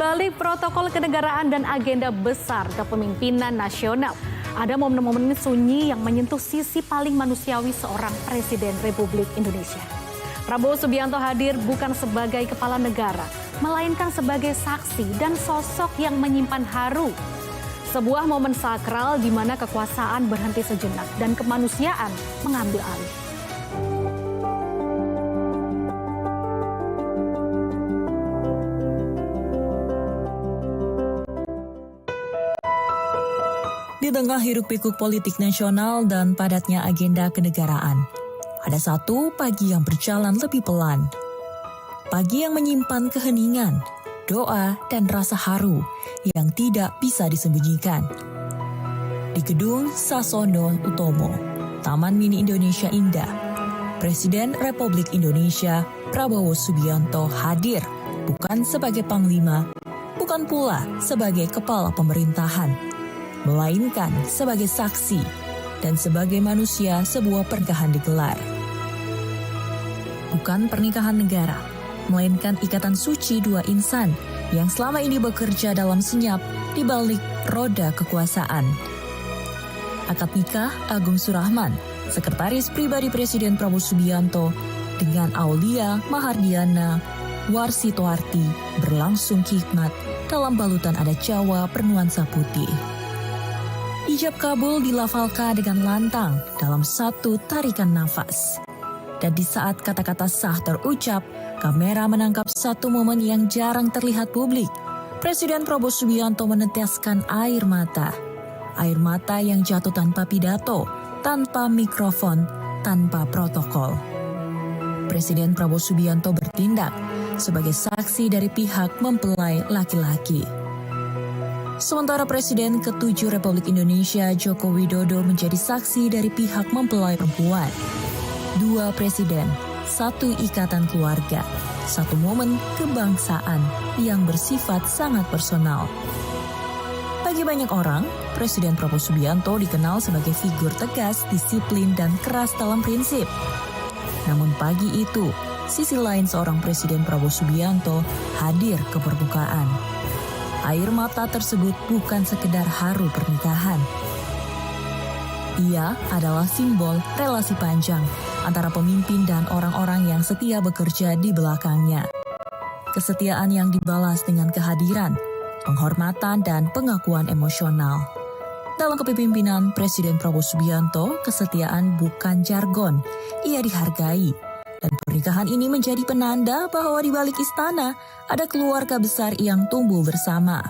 balik protokol kenegaraan dan agenda besar kepemimpinan nasional, ada momen-momen sunyi yang menyentuh sisi paling manusiawi seorang Presiden Republik Indonesia. Prabowo Subianto hadir bukan sebagai kepala negara, melainkan sebagai saksi dan sosok yang menyimpan haru. Sebuah momen sakral di mana kekuasaan berhenti sejenak dan kemanusiaan mengambil alih. Di tengah hiruk-pikuk politik nasional dan padatnya agenda kenegaraan, ada satu pagi yang berjalan lebih pelan. Pagi yang menyimpan keheningan, doa, dan rasa haru yang tidak bisa disembunyikan. Di Gedung Sasono Utomo, Taman Mini Indonesia Indah, Presiden Republik Indonesia Prabowo Subianto hadir bukan sebagai panglima, bukan pula sebagai kepala pemerintahan, melainkan sebagai saksi dan sebagai manusia sebuah pernikahan digelar. Bukan pernikahan negara, melainkan ikatan suci dua insan yang selama ini bekerja dalam senyap di balik roda kekuasaan. Akad nikah Agung Surahman, sekretaris pribadi Presiden Prabowo Subianto, dengan Aulia Mahardiana Warsitoarti berlangsung hikmat dalam balutan adat Jawa bernuansa putih. Ijab kabul dilafalkan dengan lantang dalam satu tarikan nafas. Dan di saat kata-kata sah terucap, kamera menangkap satu momen yang jarang terlihat publik. Presiden Prabowo Subianto meneteskan air mata. Air mata yang jatuh tanpa pidato, tanpa mikrofon, tanpa protokol. Presiden Prabowo Subianto bertindak sebagai saksi dari pihak mempelai laki-laki. Sementara Presiden ke-7 Republik Indonesia Joko Widodo menjadi saksi dari pihak mempelai perempuan. Dua presiden, satu ikatan keluarga, satu momen kebangsaan yang bersifat sangat personal. Bagi banyak orang, Presiden Prabowo Subianto dikenal sebagai figur tegas, disiplin, dan keras dalam prinsip. Namun pagi itu, sisi lain seorang Presiden Prabowo Subianto hadir ke permukaan. Air mata tersebut bukan sekedar haru pernikahan. Ia adalah simbol relasi panjang antara pemimpin dan orang-orang yang setia bekerja di belakangnya. Kesetiaan yang dibalas dengan kehadiran, penghormatan, dan pengakuan emosional. Dalam kepemimpinan Presiden Prabowo Subianto, kesetiaan bukan jargon, ia dihargai. Dan pernikahan ini menjadi penanda bahwa di balik istana ada keluarga besar yang tumbuh bersama.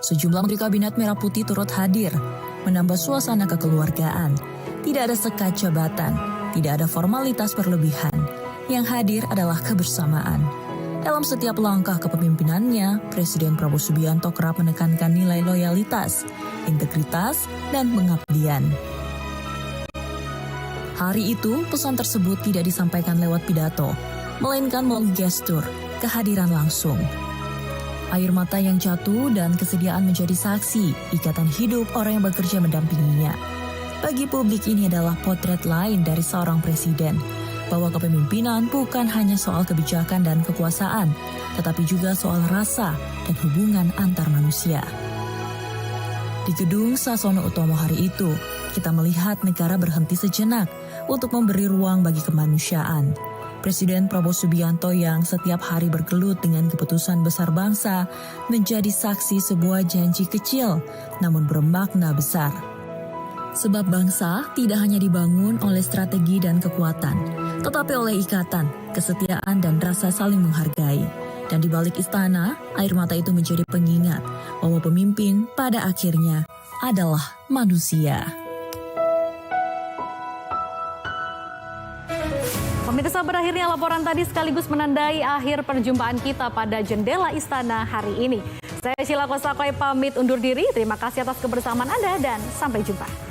Sejumlah Menteri Kabinet Merah Putih turut hadir, menambah suasana kekeluargaan. Tidak ada sekat jabatan, tidak ada formalitas berlebihan. Yang hadir adalah kebersamaan. Dalam setiap langkah kepemimpinannya, Presiden Prabowo Subianto kerap menekankan nilai loyalitas, integritas, dan pengabdian. Hari itu, pesan tersebut tidak disampaikan lewat pidato, melainkan melalui gestur, kehadiran langsung. Air mata yang jatuh dan kesediaan menjadi saksi, ikatan hidup orang yang bekerja mendampinginya. Bagi publik ini adalah potret lain dari seorang presiden, bahwa kepemimpinan bukan hanya soal kebijakan dan kekuasaan, tetapi juga soal rasa dan hubungan antar manusia. Di Gedung Sasono Utomo hari itu, kita melihat negara berhenti sejenak untuk memberi ruang bagi kemanusiaan. Presiden Prabowo Subianto yang setiap hari bergelut dengan keputusan besar bangsa menjadi saksi sebuah janji kecil namun bermakna besar. Sebab bangsa tidak hanya dibangun oleh strategi dan kekuatan, tetapi oleh ikatan, kesetiaan, dan rasa saling menghargai. Dan di balik istana, air mata itu menjadi pengingat bahwa pemimpin pada akhirnya adalah manusia. Pemirsa, berakhirnya laporan tadi sekaligus menandai akhir perjumpaan kita pada Jendela Istana hari ini. Saya Sheila Kosakoi pamit undur diri. Terima kasih atas kebersamaan Anda dan sampai jumpa.